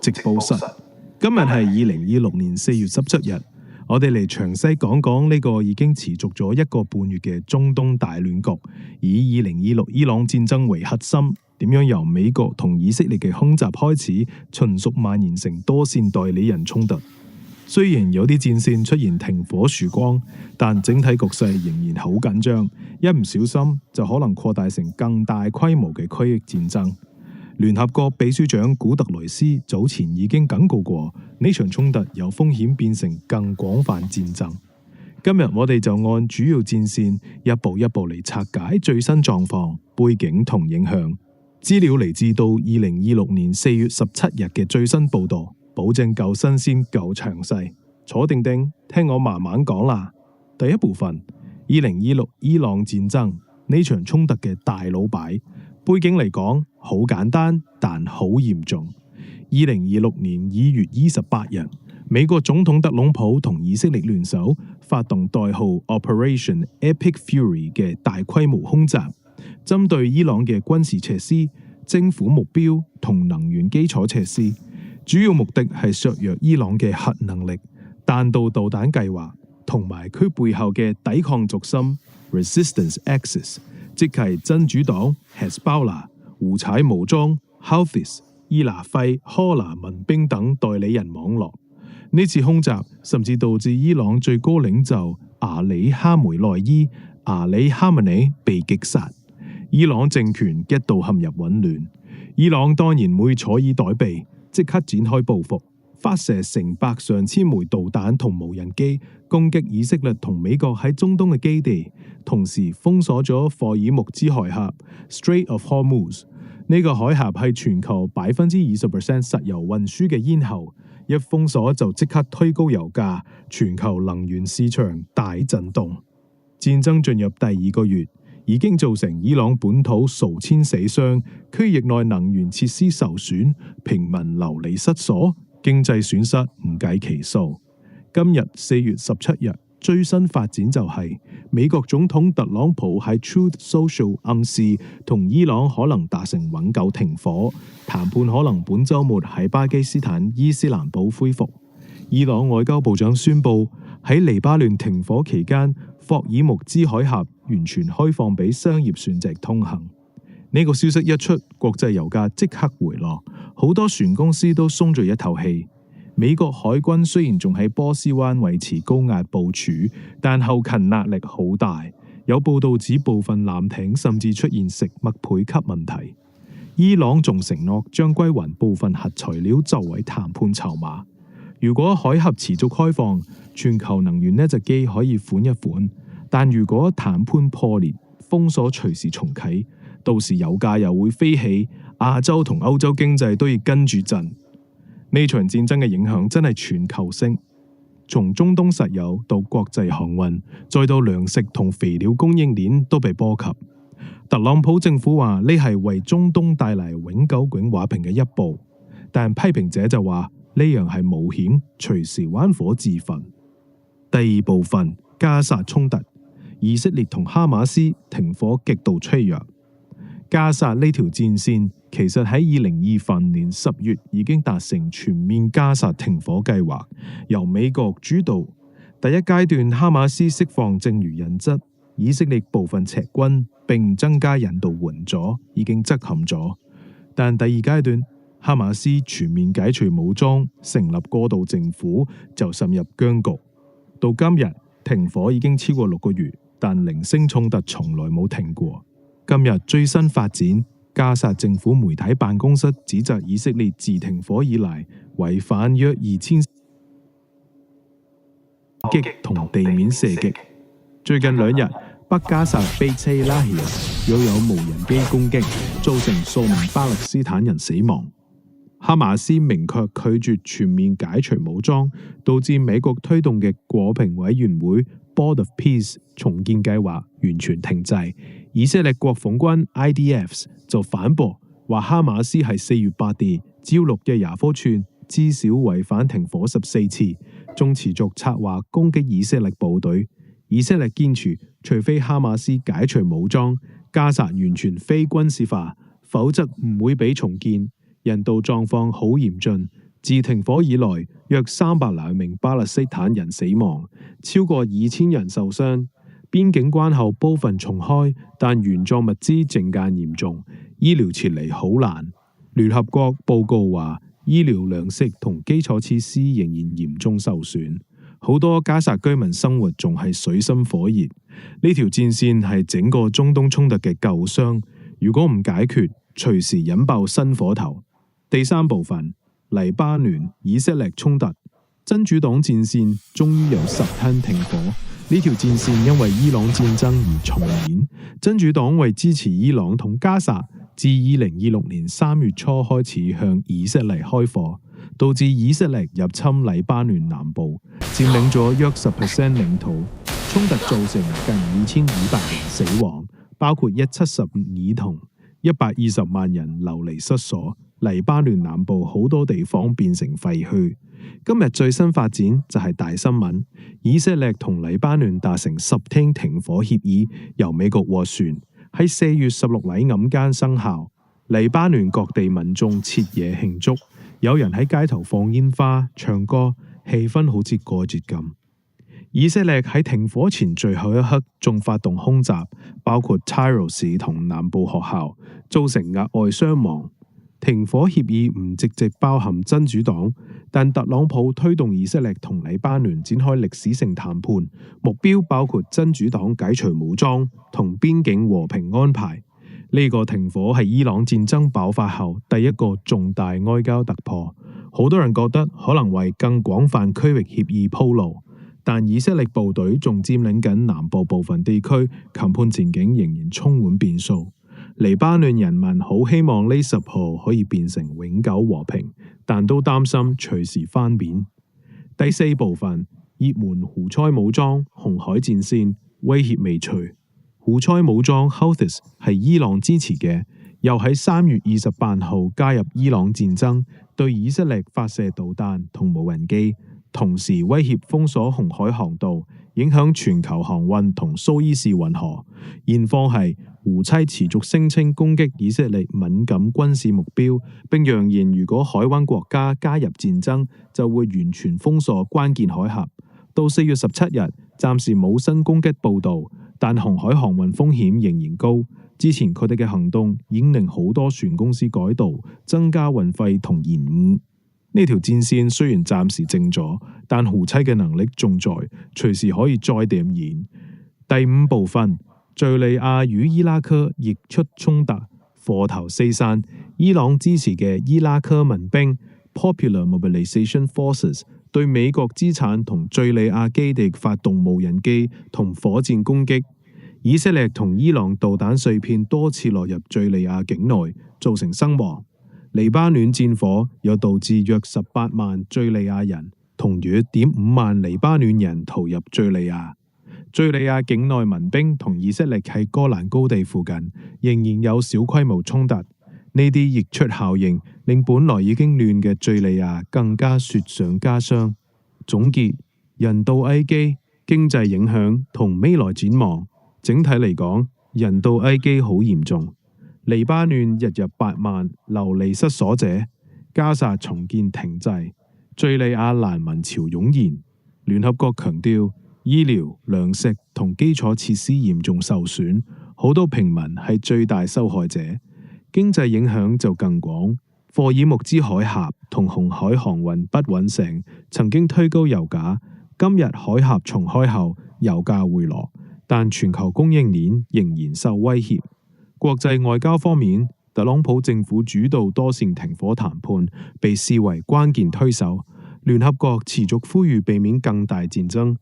直播室。今日係2026年4月17日，我哋嚟詳細講講呢個已經持續咗1個半月嘅中東大亂局，以2026伊朗戰爭為核心，點樣由美國同以色列嘅空襲開始，迅速蔓延成多線代理人衝突。雖然有啲戰線出現停火曙光，但整體局勢仍然好緊張，一唔小心就可能擴大成更大規模嘅區域戰爭。聯合國秘書長古特雷斯早前已經警告過，呢場衝突有風險變成更廣泛戰爭。今日我哋就按主要戰線一步一步嚟拆解最新狀況、背景同影響。資料嚟自到2026年4月17日嘅最新報導，保證夠新鮮夠詳細。坐定定，聽我慢慢講啦。第一部分，2026伊朗戰爭呢場衝突嘅大佬擺。背景嚟講好簡單，但好嚴重。2026年2月28日，美國總統特朗普同以色列聯手發動代號 Operation Epic Fury 嘅大規模空襲，針對伊朗嘅軍事設施、政府目標同能源基礎設施，主要目的係削弱伊朗嘅核能力、彈道導彈計劃同埋佢背後嘅抵抗軸心 Resistance Axis。即係真主黨、Hezbollah、胡柴武裝、Houthis、伊拉費、科拿民兵等代理人網絡。呢次空襲甚至導致伊朗最高領袖阿里哈梅內伊阿里哈梅尼被擊殺，伊朗政權一度陷入混亂。伊朗當然會坐以待斃，即刻展開報復，發射成百上千枚導彈同無人機攻擊以色列同美國喺中東嘅基地，同時封鎖咗霍爾木茲海峽 Strait of Hormuz。 呢個海峽係全球20% 實油運輸嘅咽喉，一封鎖就即刻推高油價，全球能源市場大震動。戰爭進入第2個月，已經造成伊朗本土數千死傷，區域內能源設施受損，平民流離失所，經濟損失唔計其數。今日4月17日，最新發展就係美國總統特朗普喺 Truth Social 暗示同伊朗可能達成永久停火，談判可能本週末喺巴基斯坦伊斯蘭堡恢復。伊朗外交部長宣布喺黎巴嫩停火期間，霍爾木茲海峽完全開放俾商業船隻通行。呢個消息一出，國際油價即刻回落，好多船公司都鬆咗一口氣。美國海軍雖然仲喺波斯灣維持高壓部署，但後勤壓力好大。有報道指部分艦艇甚至出現食物配給問題。伊朗仲承諾將歸還部分核材料作為談判籌碼。如果海峽持續開放，全球能源呢隻機可以款一款，但如果談判破裂，封鎖隨時重啟，到時油價又會飛起，亞洲同歐洲經濟都要跟住震。呢場戰爭嘅影響真係全球性，從中東石油到國際航運，再到糧食同肥料供應鏈都被波及。特朗普政府話呢係為中東帶嚟永久淨和平嘅一步，但批評者就話呢樣係冒險，隨時玩火自焚。第2部分，加薩衝突，以色列同哈馬斯停火極度脆弱。加薩呢條戰線其實喺2028年10月已經達成全面加薩停火計劃，由美國主導。第一階段哈馬斯釋放剩餘人質，以色列部分撤軍並增加人道援助已經執行咗。但第2階段哈馬斯全面解除武裝，成立過渡政府就滲入僵局。到今日停火已經超過6個月，但零星衝突從來冇停過。今日最新發展，加薩政府媒體辦公室指責以色列自停火以來違反約2000擊同地面射擊。最近2日，北加薩貝切拉希又有無人機攻擊，造成數名巴勒斯坦人死亡。哈馬斯明確拒絕全面解除武裝，導致美國推動嘅和平委員會 Board of Peace 重建計劃完全停滯。以色列國防軍 IDF 就反駁話哈馬斯係4月8日焦錄嘅耶科村，至少違反停火14次，仲持續策劃攻擊以色列部隊。以色列堅持，除非哈馬斯解除武裝，加薩完全非軍事化，否則唔會俾重建。人道狀況好嚴峻，自停火以來，約302名巴勒斯坦人死亡，超過2000人受傷。邊境關口部分重開，但援助物資剩間嚴重，醫療撤離好難。聯合國報告話，醫療糧食同基礎設施仍然嚴重受損，好多加薩居民生活仲係水深火熱。呢條戰線係整個中東衝突嘅舊傷，如果唔解決，隨時引爆新火頭。第三部分，黎巴嫩以色列衝突，真主黨戰線終於有10天停火。呢條戰線因為伊朗戰爭而重演。真主黨為支持伊朗同加薩，自2026年3月初開始向以色列開火，導致以色列入侵黎巴嫩南部，佔領咗約10% 領土。衝突造成近2200人死亡，包括175兒童，120萬人流離失所。黎巴嫩南部好多地方變成廢墟。今日最新發展就係大新聞，以色列同黎巴嫩達成10天停火協議，由美國斡旋，喺4月16禮暗間生效。黎巴嫩各地民眾徹夜慶祝，有人喺街頭放煙花、唱歌，氣氛好似過節咁。以色列喺停火前最後一刻仲發動空襲，包括 Tyre 市同南部學校，造成額外傷亡。停火協議唔直接包含真主黨，但特朗普推動以色列同黎巴嫩展開歷史性談判，目標包括真主黨解除武裝同邊境和平安排。呢個停火係伊朗戰爭爆發後第一個重大外交突破，好多人覺得可能為更廣泛區域協議鋪路，但以色列部隊仲佔領緊南部部分地區，談判前景仍然充滿變數。黎巴嫩人民好希望呢10號可以變成永久和平，但都擔心隨時翻面。第4部分，也門胡塞武裝紅海戰線威脅未除。胡塞武裝 Houthis 係伊朗支持嘅，又喺3月28號加入伊朗戰爭，對以色列發射導彈同無人機，同時威脅封鎖紅海航道，影響全球航運同蘇伊士運河。現況係胡塞持續聲稱攻擊以色列敏感軍事目標，並揚言如果海灣國家加入戰爭，就會完全封鎖關鍵海峽。到4月17日，暫時冇新攻擊報導，但紅海航運風險仍然高。之前佢哋嘅行動已經令好多船公司改道，增加運費同延誤。呢條戰線雖然暫時靜咗，但胡塞嘅能力仲在，隨時可以再點燃。第5部分，敘利亞與伊拉克亦出衝突，火頭四散。伊朗支持嘅伊拉克民兵 Popular Mobilization Forces 對美國資產同敘利亞基地發動無人機同火箭攻擊。以色列同伊朗導彈碎片多次落入敘利亞境內，造成傷亡。黎巴嫩戰火又導致約18萬敘利亞人同約1.5萬黎巴嫩人逃入敘利亞。敘利亞境內民兵同以色列喺戈蘭高地附近仍然有小規模衝突，呢啲溢出效應令本來已經亂嘅敘利亞更加雪上加霜。總結：人道危機、經濟影響同未來展望。整體嚟講，人道危機好嚴重。黎巴嫩日入8萬流離失所者，加薩重建停滯，敘利亞難民潮湧現。聯合國強調，醫療、糧食同基礎設施嚴重受損，好多平民係最大受害者。經濟影響就更廣，霍爾木茲海峽同紅海航運不穩定，曾經推高油價。今日海峽重開後，油價回落，但全球供應鏈仍然受威脅。國際外交方面，特朗普政府主導多線停火談判，被視為關鍵推手。聯合國持續呼籲避免更大戰爭。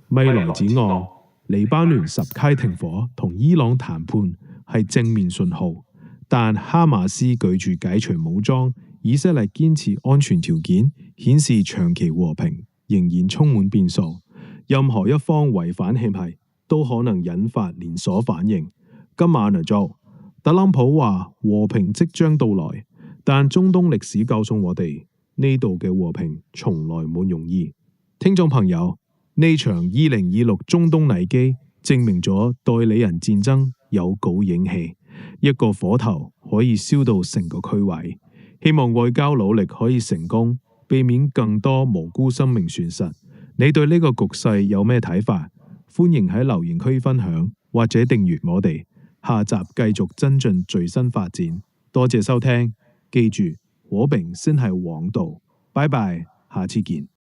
未來展望，黎巴嫩10開停火同伊朗談判係正面信號，但哈馬斯拒絕解除武裝，以色列堅持安全條件，顯示長期和平仍然充滿變數。任何一方違反協議，都可能引發連鎖反應。今晚嚟做，特朗普話和平即將到來，但中東歷史告訴我哋，呢度嘅和平從來冇容易。聽眾朋友，呢場2026中東危機證明咗代理人戰爭有稿影氣，一個火頭可以燒到成個區位。希望外交努力可以成功，避免更多無辜生命損失。你對呢個局勢有咩睇法？歡迎喺留言區分享或者訂閱我哋，下集繼續跟進最新發展。多謝收聽，記住和平先係王道。拜拜，下次見。